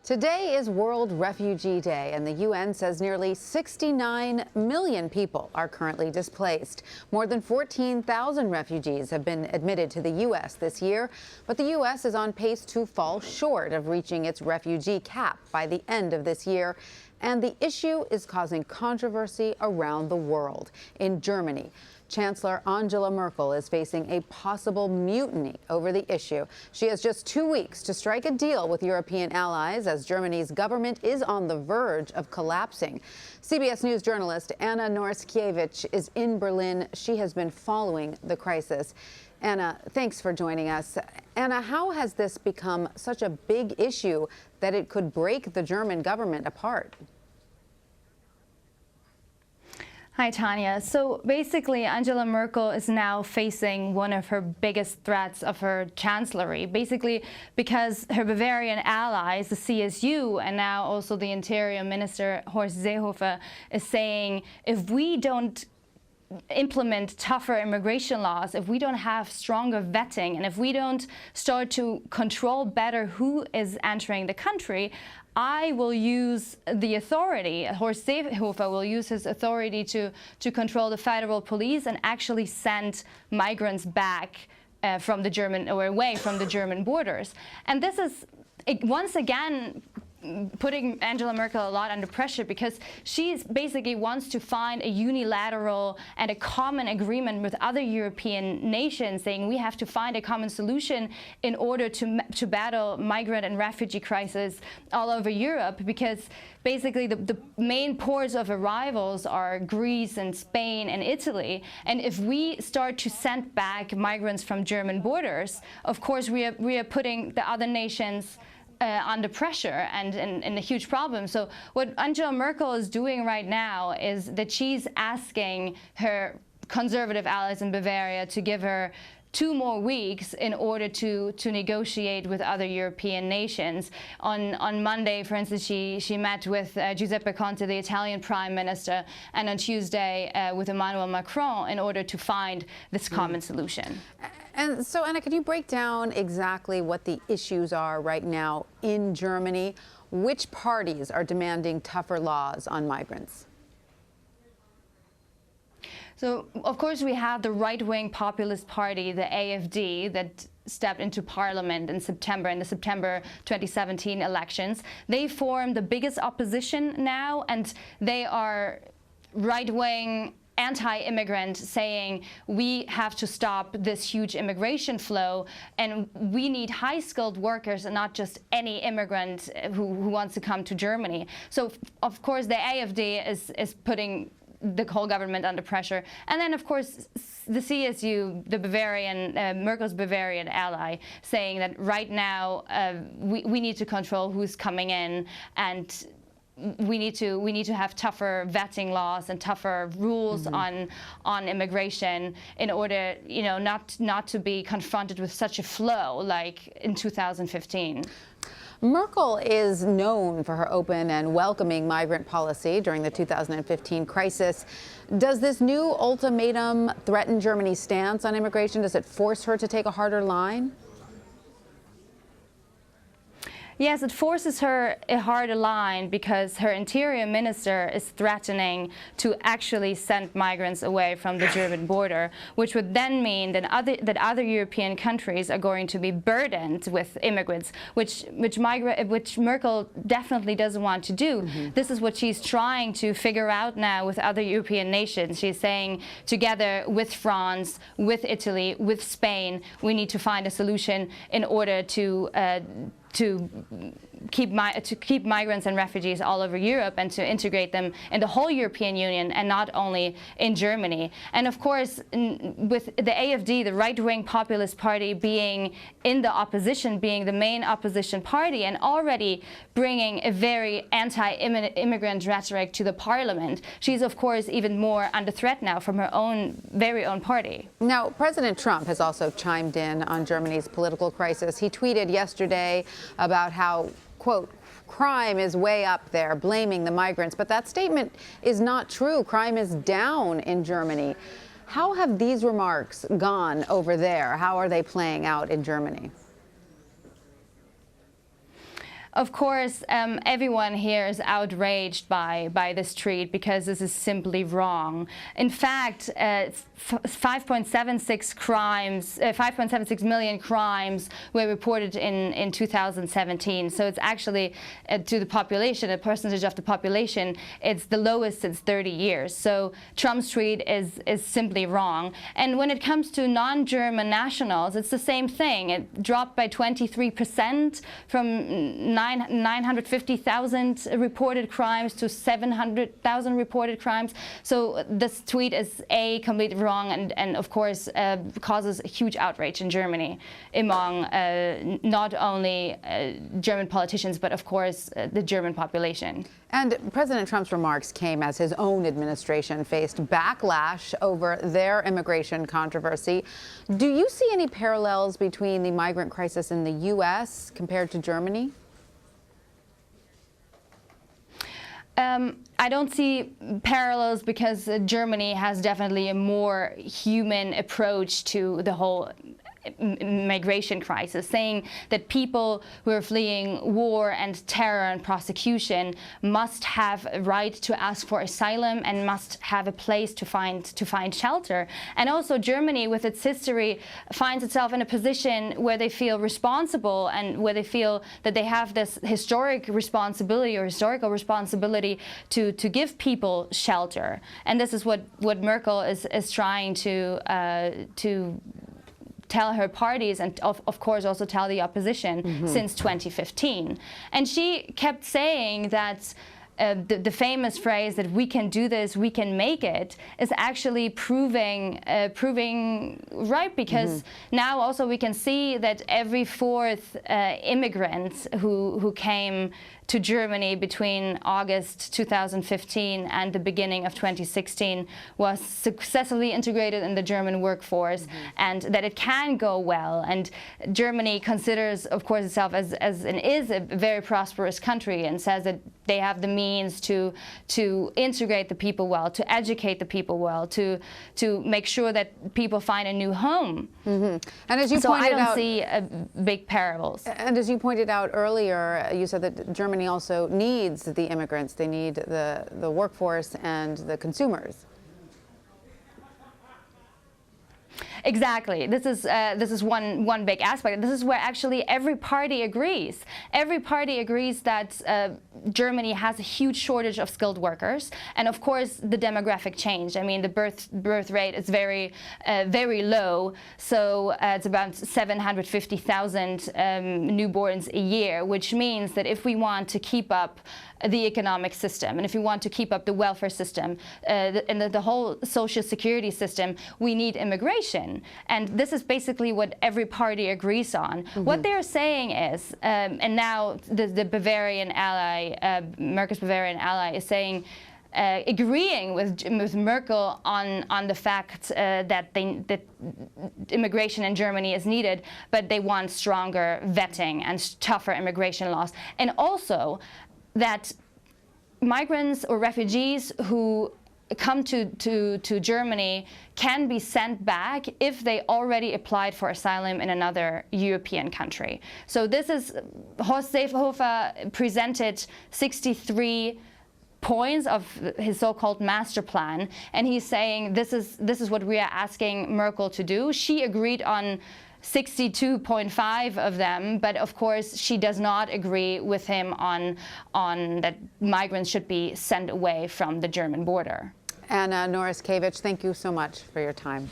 Today is World Refugee Day, and the UN says nearly 69 million people are currently displaced. More than 14,000 refugees have been admitted to the U.S. this year, but the U.S. is on pace to fall short of reaching its refugee cap by the end of this year. And the issue is causing controversy around the world. In Germany, Chancellor Angela Merkel is facing a possible mutiny over the issue. She has just 2 weeks to strike a deal with European allies as Germany's government is on the verge of collapsing. CBS News journalist Anna Noryskiewicz is in Berlin. She has been following the crisis. Anna, thanks for joining us. Anna, how has this become such a big issue that it could break the German government apart? Hi, Tanya. So basically, Angela Merkel is now facing one of her biggest threats of her chancellery, basically because her Bavarian allies, the CSU, and now also the Interior Minister Horst Seehofer, is saying if we don't implement tougher immigration laws, if we don't have stronger vetting, and if we don't start to control better who is entering the country, I will use the authority, Horst Seehofer will use his authority to control the federal police and actually send migrants back from the German, or away from the German borders. And this is, once again, putting Angela Merkel a lot under pressure, because she basically wants to find a unilateral and a common agreement with other European nations, saying we have to find a common solution in order to battle migrant and refugee crisis all over Europe, because basically the main ports of arrivals are Greece and Spain and Italy. And if we start to send back migrants from German borders, of course we are putting the other nations under pressure and a huge problem. So what Angela Merkel is doing right now is that she's asking her conservative allies in Bavaria to give her 2 more weeks in order to negotiate with other European nations. On Monday, for instance, she met with Giuseppe Conte, the Italian Prime Minister, and on Tuesday with Emmanuel Macron in order to find this common solution. And so, Anna, could you break down exactly what the issues are right now in Germany? Which parties are demanding tougher laws on migrants? So, of course, we have the right-wing populist party, the AfD, that stepped into parliament in the September 2017 elections. They form the biggest opposition now, and they are right-wing, anti-immigrant, saying we have to stop this huge immigration flow, and we need high-skilled workers and not just any immigrant who wants to come to Germany. So, of course, the AfD is putting the whole government under pressure. And then, of course, the CSU, the Bavarian, Merkel's Bavarian ally, saying that right now we need to control who's coming in, and we need to have tougher vetting laws and tougher rules on immigration in order, not to be confronted with such a flow like in 2015. Merkel is known for her open and welcoming migrant policy during the 2015 crisis. Does this new ultimatum threaten Germany's stance on immigration? Does it force her to take a harder line? Yes, it forces her a harder line because her interior minister is threatening to actually send migrants away from the German border, which would then mean that other European countries are going to be burdened with immigrants, which Merkel definitely doesn't want to do. This is what she's trying to figure out now with other European nations. She's saying together with France, with Italy, with Spain, we need to find a solution in order to keep migrants and refugees all over Europe and to integrate them in the whole European Union and not only in Germany. And of course, with the AfD, the right-wing populist party, being in the opposition, being the main opposition party, and already bringing a very anti-immigrant rhetoric to the parliament, she's of course even more under threat now from her very own party. Now, President Trump has also chimed in on Germany's political crisis. He tweeted yesterday about how, quote, crime is way up there, blaming the migrants. But that statement is not true. Crime is down in Germany. How have these remarks gone over there? How are they playing out in Germany? of course, everyone here is outraged by this tweet because this is simply wrong. In fact, 5.76 million crimes were reported in 2017. So it's actually, to the population, a percentage of the population, it's the lowest since 30 years. So Trump's tweet is simply wrong. And when it comes to non-German nationals, it's the same thing. It dropped by 23% from 950,000 reported crimes to 700,000 reported crimes. So this tweet is completely wrong, and of course causes huge outrage in Germany among not only German politicians, but of course the German population. And President Trump's remarks came as his own administration faced backlash over their immigration controversy. Do you see any parallels between the migrant crisis in the U.S. compared to Germany? I don't see parallels because Germany has definitely a more human approach to the whole migration crisis, saying that people who are fleeing war and terror and prosecution must have a right to ask for asylum and must have a place to find shelter. And also Germany, with its history, finds itself in a position where they feel responsible and where they feel that they have this historical responsibility to give people shelter. And this is what Merkel is trying to tell her parties and of course also tell the opposition since 2015. And she kept saying that the famous phrase that we can do this, we can make it, is actually proving right, because now also we can see that every fourth immigrant who came to Germany between August 2015 and the beginning of 2016 was successfully integrated in the German workforce, and that it can go well. And Germany considers, of course, itself as a very prosperous country, and says that they have the means to integrate the people well, to educate the people well, to make sure that people find a new home. And as you so pointed I don't out, see big parallels. And as you pointed out earlier, you said that Germany also needs the immigrants. They need the workforce and the consumers. Exactly. This is one big aspect. This is where actually every party agrees. Every party agrees that Germany has a huge shortage of skilled workers, and of course the demographic change. I mean, the birth rate is very low. So it's about 750,000 newborns a year, which means that if we want to keep up the economic system, and if we want to keep up the welfare system and the whole social security system, we need immigration. And this is basically what every party agrees on. What they're saying is, and now the Bavarian ally, Merkel's Bavarian ally, is saying, agreeing with Merkel on the fact that immigration in Germany is needed, but they want stronger vetting and tougher immigration laws, and also that migrants or refugees who come to Germany can be sent back if they already applied for asylum in another European country. So this is, Horst Seehofer presented 63 points of his so-called master plan, and he's saying this is what we are asking Merkel to do. She agreed on 62.5 of them, but of course she does not agree with him on that migrants should be sent away from the German border. Anna Noryskiewicz, thank you so much for your time.